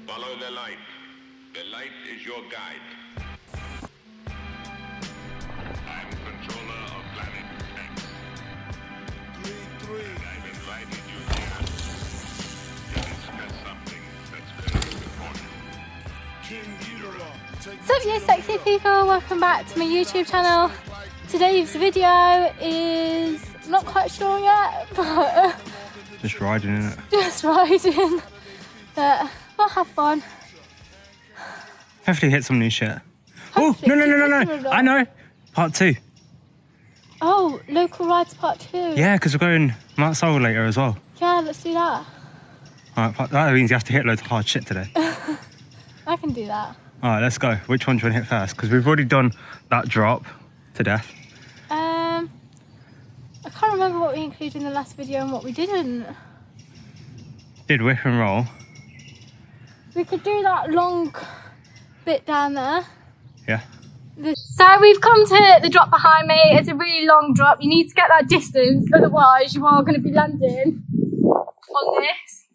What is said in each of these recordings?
Follow the light. The light is your guide. I'm controller of planet X. 3-3. And I've invited you here to discuss something that's very important. King Ghidorah. Take What's up, you sexy people? Welcome back to my YouTube channel. Today's video is not quite sure yet, but Just riding in it. just riding. But we'll have fun. Hopefully hit some new shit. Oh, Hopefully. no. I know. Part 2. Oh, local rides part 2. Yeah, because we're going Mount Sol later as well. Yeah, let's do that. Alright, that means you have to hit loads of hard shit today. I can do that. Alright, let's go. Which one do you want to hit first? Because we've already done that drop to death. I can't remember what we included in the last video and what we didn't. Did whip and roll. We could do that long bit down there. Yeah. So we've come to the drop behind me. It's a really long drop. You need to get that distance, otherwise you are going to be landing on this.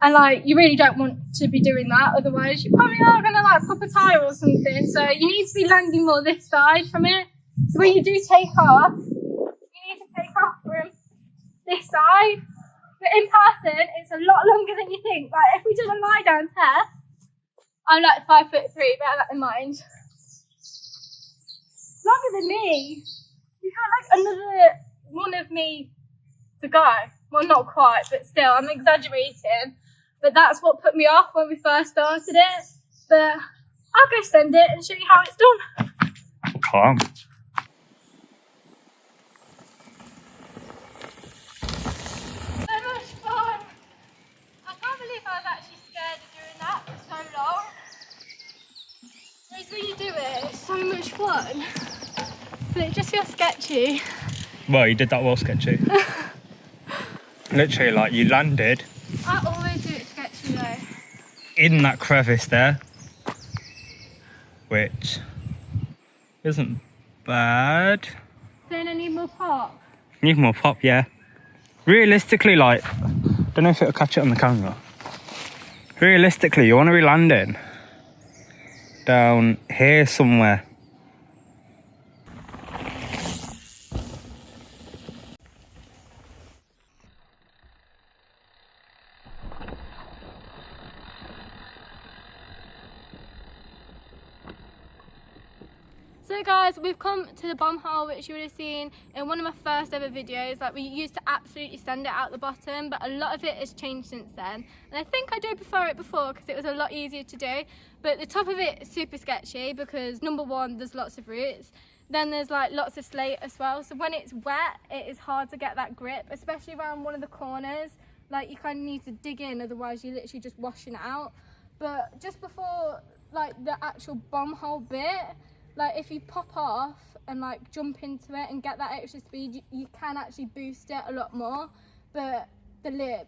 And like, you really don't want to be doing that, otherwise you probably are going to like pop a tyre or something. So you need to be landing more this side from it. So when you do take off, you need to take off from this side. But in person, it's a lot longer than you think. Like if we did a lie down test, I'm like 5'3", bear that in mind. Longer than me. You got like another one of me to go. Well, not quite, but still, I'm exaggerating. But that's what put me off when we first started it. But I'll go send it and show you how it's done. Calm. So much fun. I can't believe I was actually scared of doing that for so long. Whereas when you do it, it's so much fun. But it just feels sketchy. Well, you did that well, Sketchy. Literally, like, you landed I always do it sketchy though. in that crevice there, which isn't bad. Saying I need more pop. Need more pop, yeah. Realistically, like, don't know if it'll catch it on the camera. Realistically, you want to be landing down here somewhere. So guys, we've come to the bomb hole, which you would have seen in one of my first ever videos. Like, we used to absolutely send it out the bottom, but a lot of it has changed since then. And I think I do prefer it before because it was a lot easier to do. But the top of it is super sketchy because number one, there's lots of roots. Then there's like lots of slate as well. So when it's wet, it is hard to get that grip, especially around one of the corners. Like, you kind of need to dig in, otherwise you're literally just washing it out. But just before like the actual bomb hole bit, like if you pop off and like jump into it and get that extra speed, you can actually boost it a lot more. But the lip,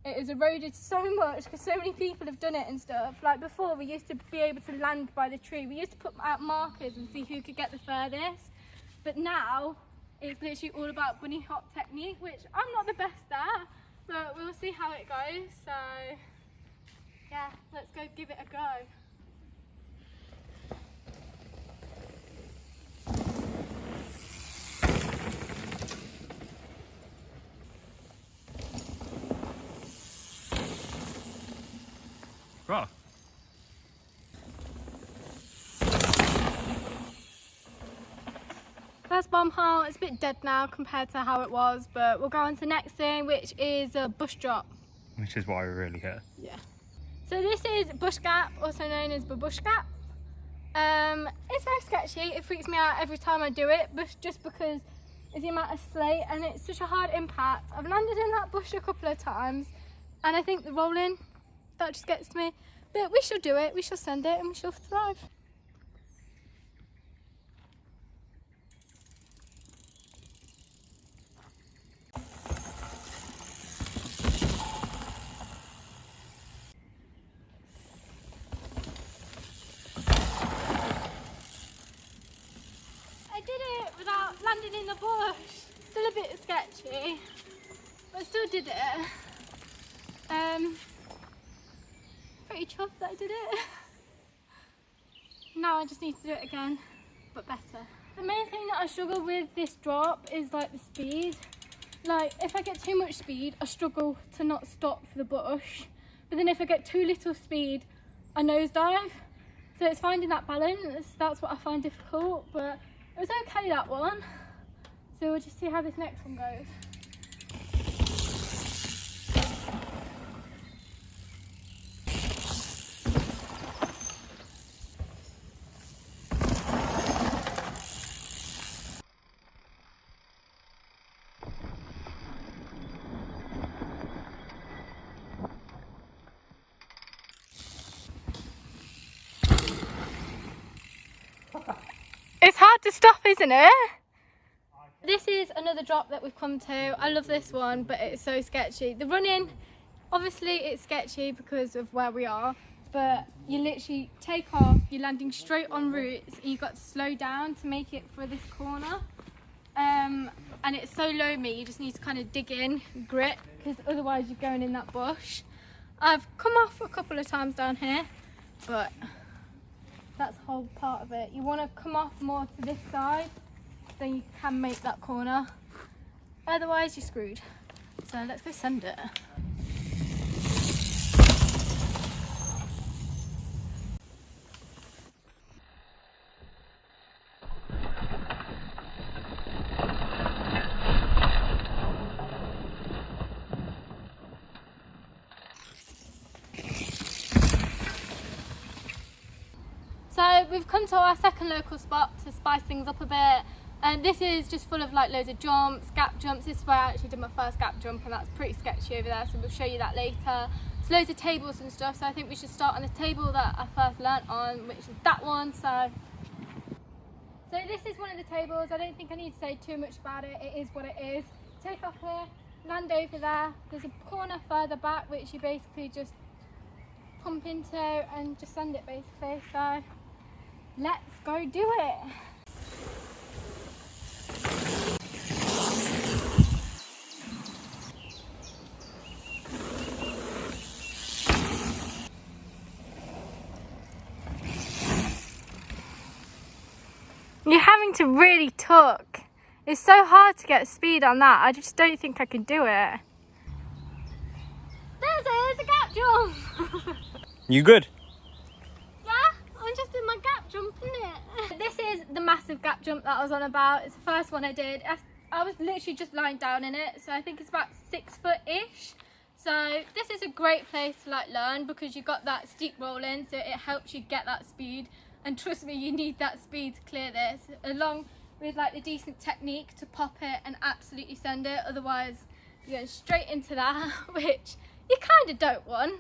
it has eroded so much because so many people have done it and stuff. Like before, we used to be able to land by the tree. We used to put out markers and see who could get the furthest. But now it's literally all about bunny hop technique, which I'm not the best at, but we'll see how it goes. So yeah, let's go give it a go. Right. That's bomb hole. It's a bit dead now compared to how it was, but we'll go on to the next thing, which is a bush drop. Which is why we really hit. Yeah. So this is bush gap, also known as babush gap. It's very sketchy. It freaks me out every time I do it, but just because of the amount of slate and it's such a hard impact. I've landed in that bush a couple of times, and I think the rolling, that just gets to me. But we shall do it, we shall send it, and we shall thrive. I did it without landing in the bush. Still a bit sketchy, but I still did it. Pretty pretty chuffed that I did it. Now I just need to do it again, but better. The main thing that I struggle with this drop is like the speed. Like if I get too much speed, I struggle to not stop for the bush. But then if I get too little speed, I nosedive. So it's finding that balance, that's what I find difficult. But it was okay, that one. So we'll just see how this next one goes. It's hard to stop, isn't it? This is another drop that we've come to. I love this one, but it's so sketchy. The running, obviously it's sketchy because of where we are, but you literally take off, you're landing straight on roots, you got to slow down to make it for this corner. And it's so loamy, you just need to kind of dig in, grit, because otherwise you're going in that bush. I've come off a couple of times down here, but that's the whole part of it. You want to come off more to this side, then you can make that corner. Otherwise you're screwed. So let's go send it. So we've come to our second local spot to spice things up a bit, and this is just full of like loads of jumps, gap jumps. This is where I actually did my first gap jump, and that's pretty sketchy over there, so we'll show you that later. There's loads of tables and stuff, so I think we should start on the table that I first learnt on, which is that one. So this is one of the tables. I don't think I need to say too much about it. It is what it is. Take off here, land over there. There's a corner further back which you basically just pump into and just send it basically. So let's go do it. You're having to really tuck. It's so hard to get speed on that. I just don't think I can do it. There's a gap jump. You good? I'm just in my gap jump, isn't it? This is the massive gap jump that I was on about. It's the first one I did. I was literally just lying down in it, so I think it's about 6 foot-ish. So this is a great place to like learn because you've got that steep roll in, so it helps you get that speed. And trust me, you need that speed to clear this, along with like the decent technique to pop it and absolutely send it. Otherwise, you're going straight into that, which you kind of don't want.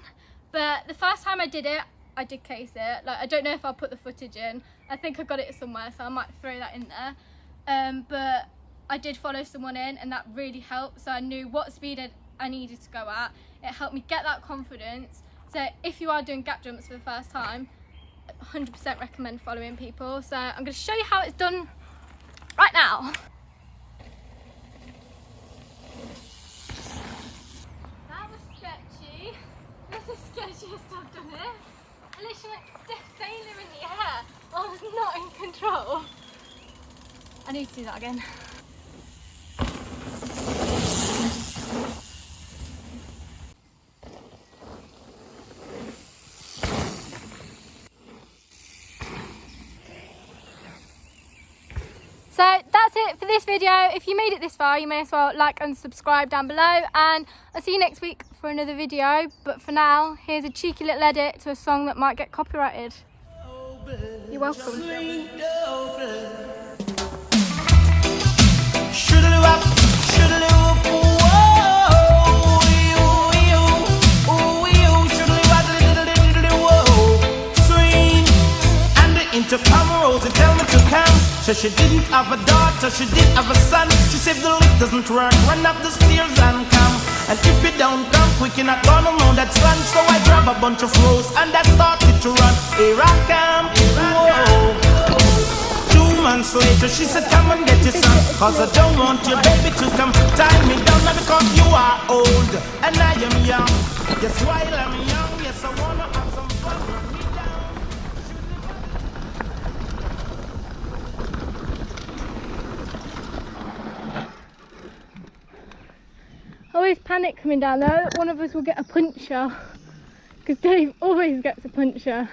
But the first time I did it, I did case it. Like, I don't know if I'll put the footage in. I think I got it somewhere, so I might throw that in there. But I did follow someone in, and that really helped. So I knew what speed I needed to go at. It helped me get that confidence. So if you are doing gap jumps for the first time, 100% recommend following people. So I'm going to show you how it's done right now. That was sketchy. That's the sketchiest I've done it. I literally went stiff sailor in the air. I was not in control. I need to do that again. So that's it for this video. If you made it this far, you may as well like and subscribe down below, and I'll see you next week for another video. But for now, here's a cheeky little edit to a song that might get copyrighted. You're welcome. Intercom rolls and tell me to come. So she didn't have a daughter, she did have a son. She said the lift doesn't work, run up the stairs and come. And if you don't come quick, you're not gonna know that's fun. So I grab a bunch of rose and I started to run. Here I come, whoa. 2 months later she said come and get your son, cause I don't want your baby to come tie me down. Not because you are old and I am young. Yes, while I'm young, yes I wanna have some fun. always panic coming down there that one of us will get a puncture, because Dave always gets a puncture.